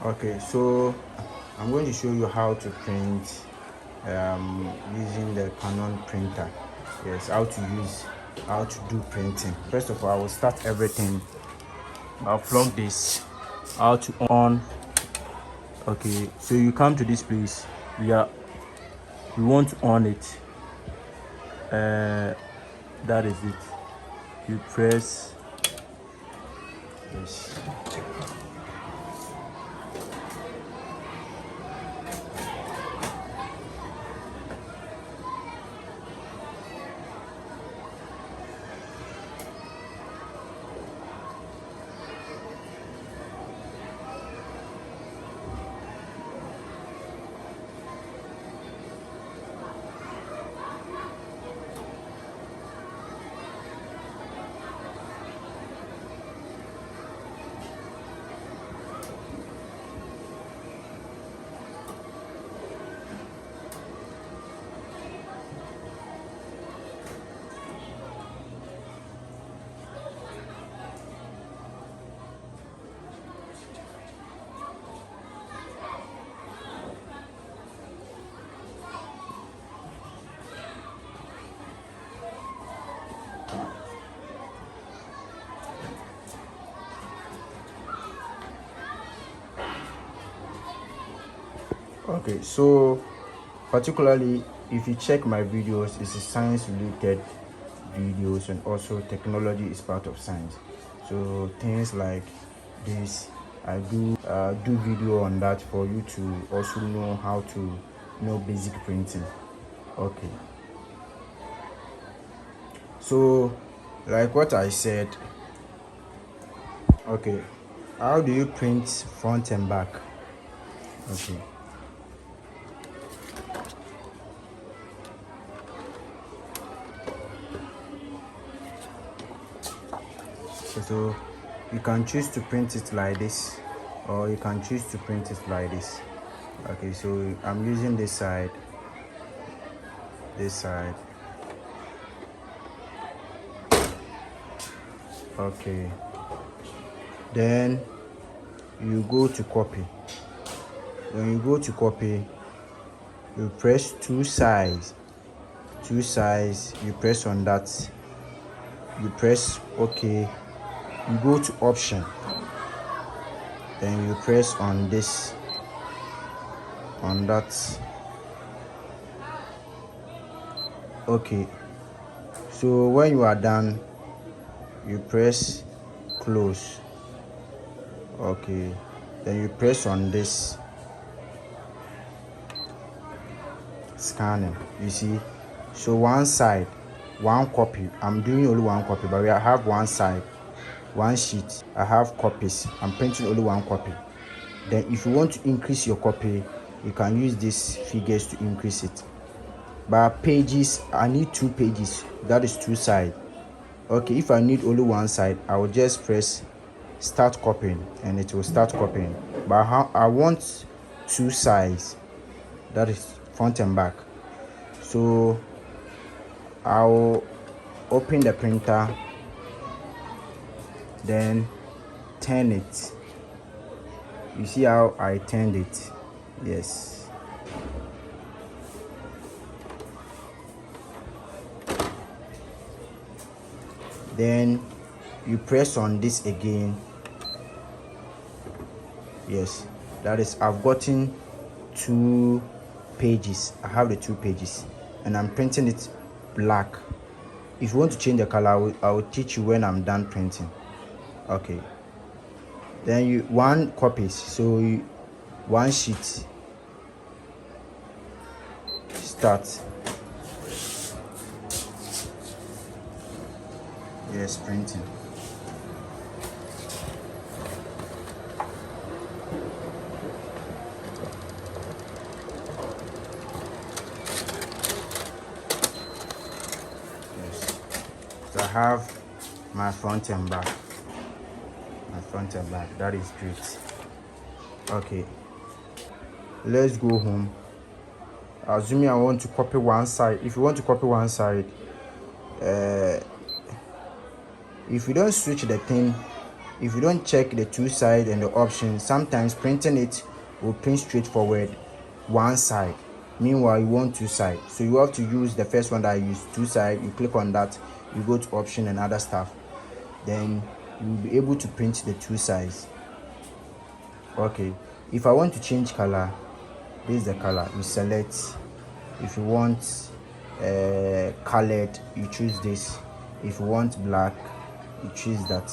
Okay, so I'm going to show you how to print using the Canon printer. Yes, how to do printing. First of all, I will start everything. I'll plug this, how to on. Okay, so you come to this place. We want to on it. That is it. You press yes. Okay, so particularly if you check my videos, it's a science related videos, and also technology is part of science. So things like this, I do video on that for you to also know how to know basic printing. Okay, so like what I said, okay, how do you print front and back? Okay, so you can choose to print it like this, or you can choose to print it like this. Okay, so I'm using this side, okay, then you go to copy. When you go to copy, you press two sides, you press on that, you press OK, you go to option, then you press on this, on that. Okay, so when you are done, you press close. Okay, then you press on this, scanning. You see, so one side, one copy. I'm doing only one copy, but we have one side, one sheet. I have copies. I'm printing only one copy. Then if you want to increase your copy, you can use these figures to increase it. But pages, I need 2 pages. That is 2 sides. Okay, if I need only one side, I will just press start copying and it will start copying. But I want 2 sides, that is front and back. So I'll open the printer, then turn it. You see how I turned it? Yes. Then you press on this again. Yes, that is, I've gotten 2 pages. I have the 2 pages and I'm printing it black. If you want to change the color, I will teach you when I'm done printing. Okay, then you one copies, so one sheet, start. Yes, printing. Yes, so I have my front and back. That is great. Okay, let's go home. Assuming I want to copy one side. If you want to copy one side, if you don't switch the thing If you don't check the two sides and the options, sometimes printing it will print straightforward one side. Meanwhile, you want two sides, so you have to use the first one that I use, two side. You click on that, you go to option and other stuff, then you will be able to print the two sides. Okay, if I want to change color, this is the color. You select. If you want colored, you choose this. If you want black, you choose that.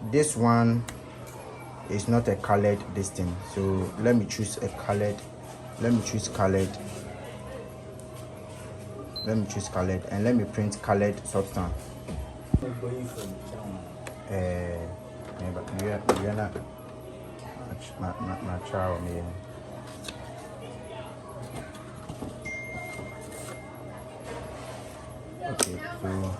This one is not a colored this thing, so let me choose a colored. Let me choose colored and let me print colored substance. Okay, so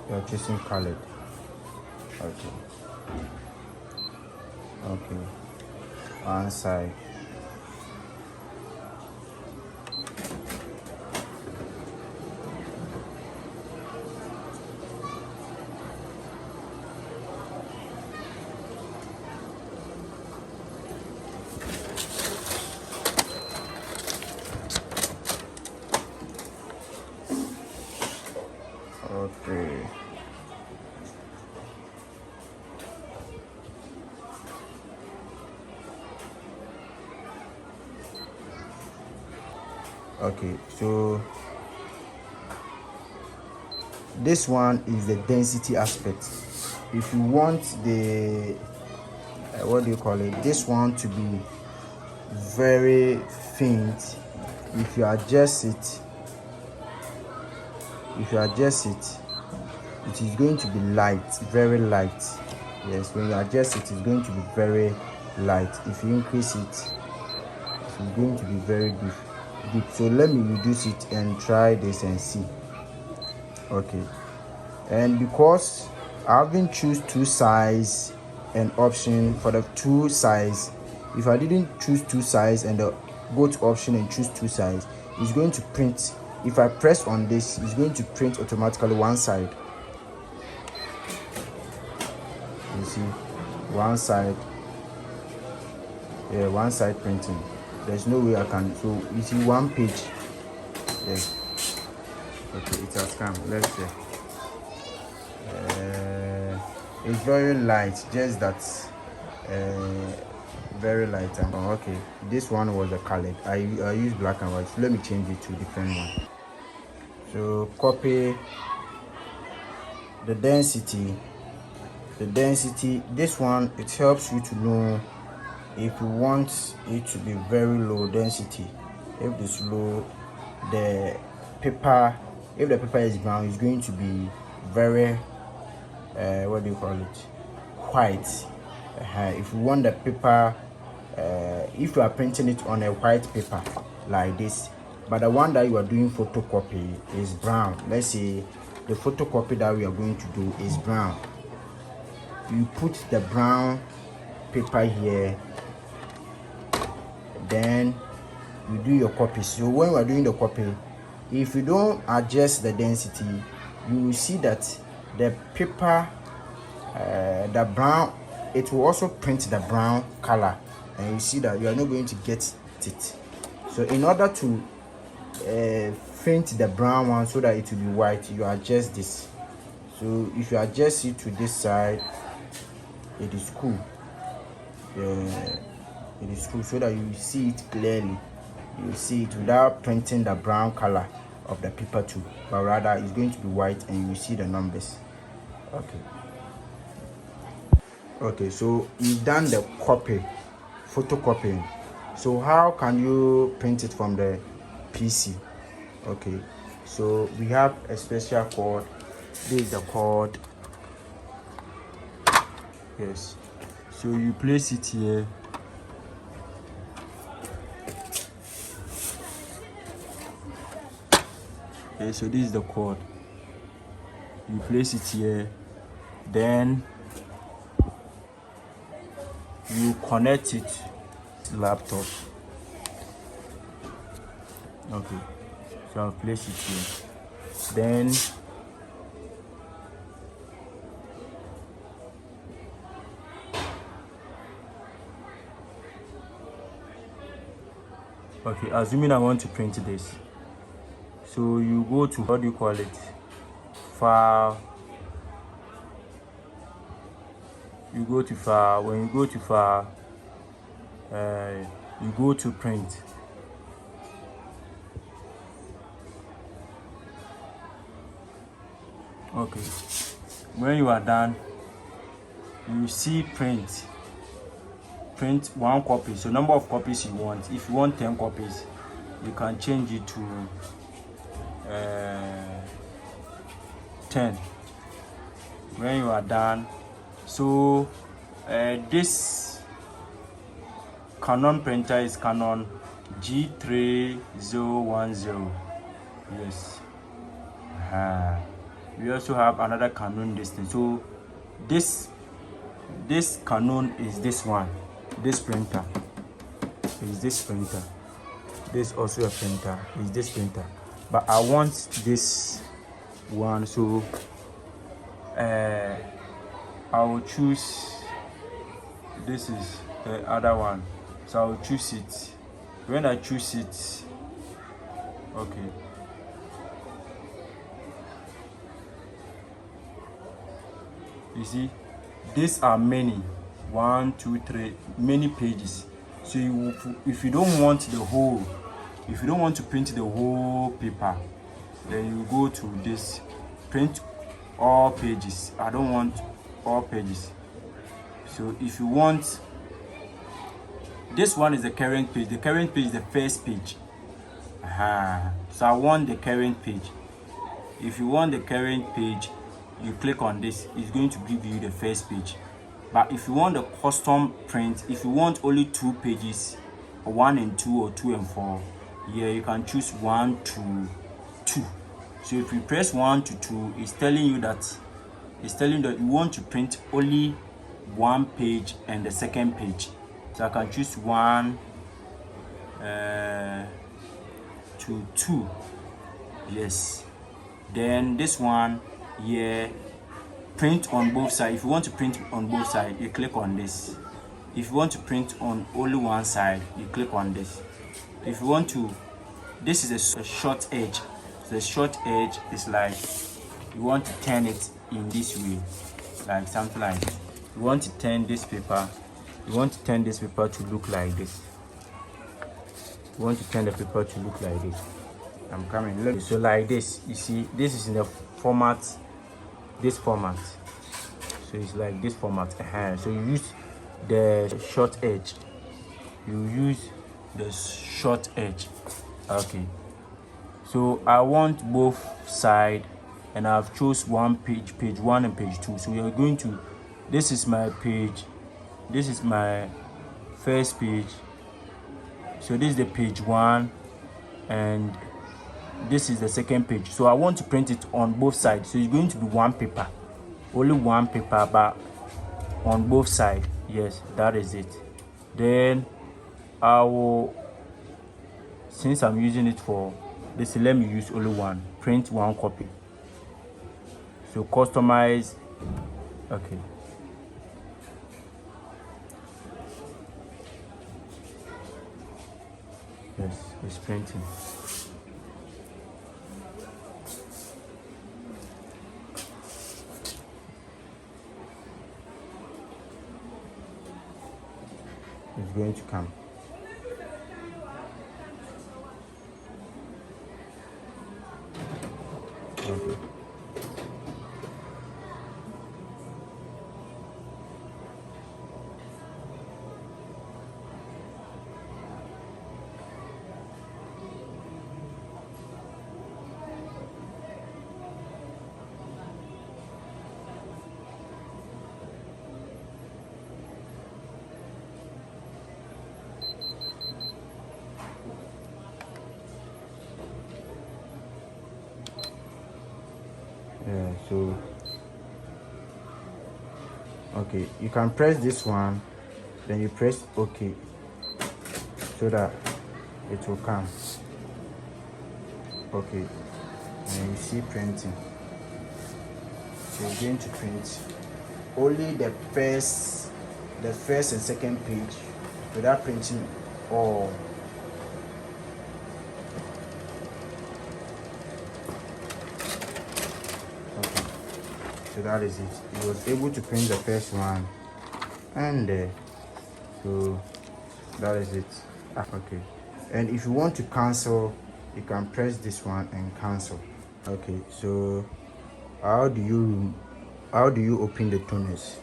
you're choosing colored. Okay, one side. Okay. Okay, so this one is the density aspect. If you want the what do you call it, this one to be very faint, if you adjust it, it is going to be light, very light. Yes, when you adjust it, it's going to be very light. If you increase it, it's going to be very deep. So let me reduce it and try this and see. Okay, and because I haven't choose two size and option for the two size, if I didn't choose two size and go to option and choose two size, it's going to print. If I press on this, it's going to print automatically one side. You see, one side. Yeah, one side printing. There's no way I can. So you see one page. Yes. Okay, it has come. Let's see. It's very light, just that very light. Okay, this one was a colored. I use black and white. So let me change it to a different one. So copy the density. This one, it helps you to know if you want it to be very low density. If it's low, the paper, if the paper is brown, it's going to be very what do you call it, white. If you want the paper, if you are printing it on a white paper like this, but the one that you are doing photocopy is brown, let's say the photocopy that we are going to do is brown, you put the brown paper here, then you do your copy. So when you are doing the copy, if you don't adjust the density, you will see that the paper, the brown, it will also print the brown color, and you see that you are not going to get it. So in order to print the brown one so that it will be white, you adjust this. So if you adjust it to this side, it is cool. It is cool, so that you see it clearly. You see it without printing the brown color of the paper too, but rather it's going to be white and you see the numbers. Okay, so you've done the photocopying. So how can you print it from the PC? Okay, so we have a special cord. This is the cord. Yes, so you place it here. Okay, so this is the cord. you place it here, then you connect it to laptop. Okay, so I'll place it here, then okay, assuming I want to print this, so you go to, what do you call it, file. You go to file. When you go to file, you go to print. Okay, when you are done, you see print one copy. So number of copies you want. If you want 10 copies, you can change it to 10. When you are done, so this Canon printer is Canon G3010. Yes. We also have another Canon distance. So this Canon is this one. This printer is this printer. This also a printer is this printer. But I want this one, so I will choose. This is the other one, so I will choose it. When I choose it, okay. You see, these are many. 1, 2, 3, many pages. So if you don't want the whole, if you don't want to print the whole paper, then you go to this, print all pages. I don't want all pages. So if you want, this one is the current page. The current page is the first page. So I want the current page. If you want the current page, you click on this. It's going to give you the first page. But if you want the custom print, if you want only 2 pages, 1 and 2 or 2 and 4, yeah, you can choose 1 to 2. So if you press 1 to 2, it's telling you that you want to print only 1 page and the second page. So I can choose 1 to 2. Yes. Then this one, yeah, print on both sides. If you want to print on both sides, you click on this. If you want to print on only one side, you click on this. If you want to, this is a short edge. The short edge is like, you want to turn it in this way, like something like this. You want to turn this paper, to look like this. You want to turn the paper to look like this. I'm coming. Look. So like this, you see, this is in the format, this format. So it's like this format. So you use the short edge. Okay. So I want both side, and I've chose one page 1 and page 2. So we are going to, this is my page, this is my first page. So this is the page 1, and this is the second page. So I want to print it on both sides. So it's going to be one paper, only one paper, but on both sides. Yes, that is it. Then I will, since I'm using it for this, let me use only one, print one copy. So customize. Okay. Yes, it's printing. It's going to come. Okay. Yeah, so okay, you can press this one, then you press OK so that it will come. Okay, and you see printing. So you're going to print only the first and second page without printing all. Okay, so that is it. He was able to print the first one, and so that is it. Okay, and if you want to cancel, you can press this one and cancel. Okay, so how do you open the toners?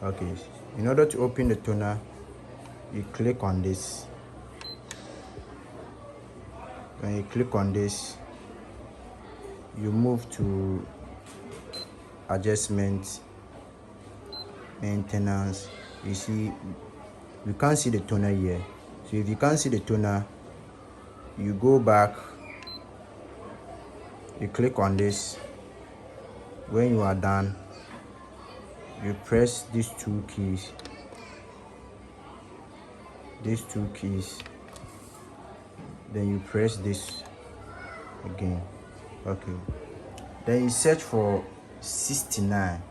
Okay, in order to open the toner, you click on this. When you click on this, you move to adjustment, maintenance. You see, you can't see the toner here. So if you can't see the toner, you go back, you click on this. When you are done, you press these two keys, then you press this again. Okay, then you search for 69.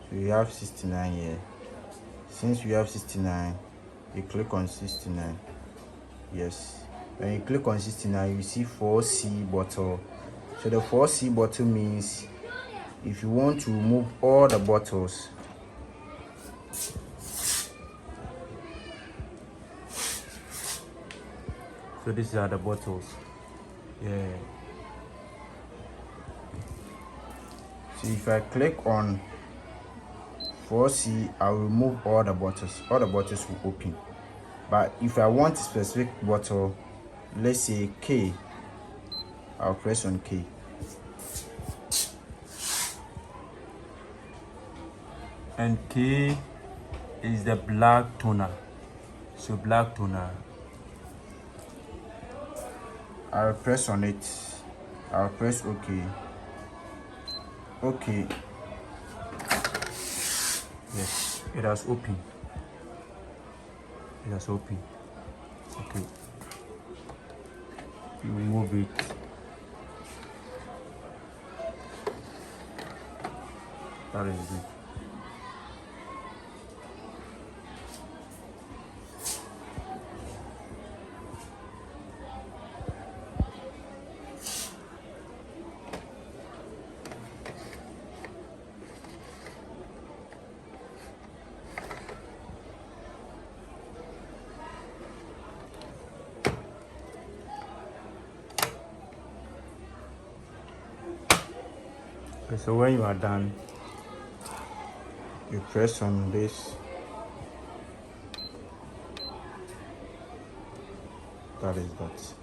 So you have 69 here. Since you have 69, you click on 69. Yes, when you click on 69, you see 4C bottle. So the 4C bottle means if you want to remove all the bottles, so these are the bottles. Yeah, so if I click on 4C, I'll remove all the bottles will open. But if I want a specific bottle, let's say K, I'll press on K. And K is the black toner. So black toner, I'll press on it. I'll press OK. Okay. Yes, it has opened. It has opened. Okay. You remove it. That is it. Okay, so when you are done, you press on this. That is that.